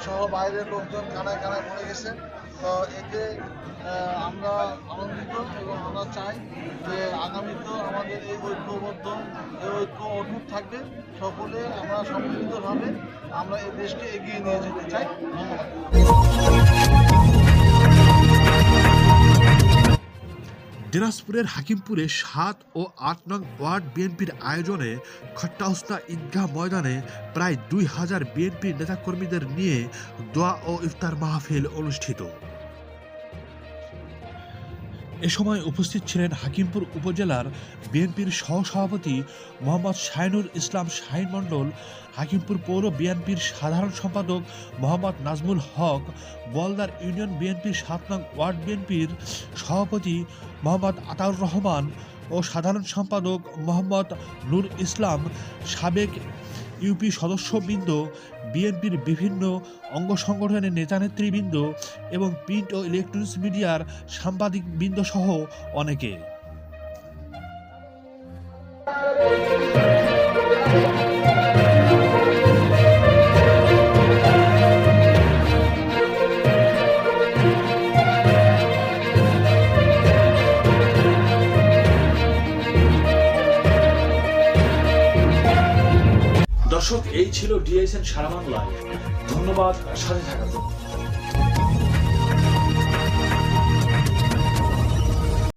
সহ বাইরের লোকজন কানায় কানায় পড়ে গেছে। তো এতে আমরা আনন্দিত এবং আমরা চাই যে আগামীতেও আমাদের এই ঐক্য অটুট থাকবে। সকলে আমরা সম্মিলিতভাবে আমরা এই দেশকে এগিয়ে নিয়ে যেতে চাই। ধন্যবাদ। দিনাজপুরের হাকিমপুরে ৭ ও ৮ নং ওয়ার্ড বিএনপির আয়োজনে খট্টাউস্তা ঈদগাহ ময়দানে প্রায় ২,০০০ বিএনপির নেতাকর্মীদের নিয়ে দোয়া ও ইফতার মাহফিল অনুষ্ঠিত। এ সময় উপস্থিত ছিলেন হাকিমপুর উপজেলার বিএনপির সহসভাপতি মোহাম্মদ শাহিনুর ইসলাম শাহিন মণ্ডল, হাকিমপুর পৌর বিএনপির সাধারণ সম্পাদক মোহাম্মদ নাজমুল হক, বলদার ইউনিয়ন বিএনপির ৭ নং ওয়ার্ড বিএনপির সভাপতি মোহাম্মদ আতাউর রহমান ও সাধারণ সম্পাদক মোহাম্মদ নূর ইসলাম, সাবেক ইউপি সদস্যবৃন্দ, বিএনপির বিভিন্ন অঙ্গ সংগঠনের নেতানেতৃবৃন্দ এবং প্রিন্ট ও ইলেকট্রনিক্স মিডিয়ার সাংবাদিকবৃন্দ সহ অনেকে। দর্শক, এই ছিল ডিএসএন সারা বাংলায়। ধন্যবাদ সাথে থাকার জন্য।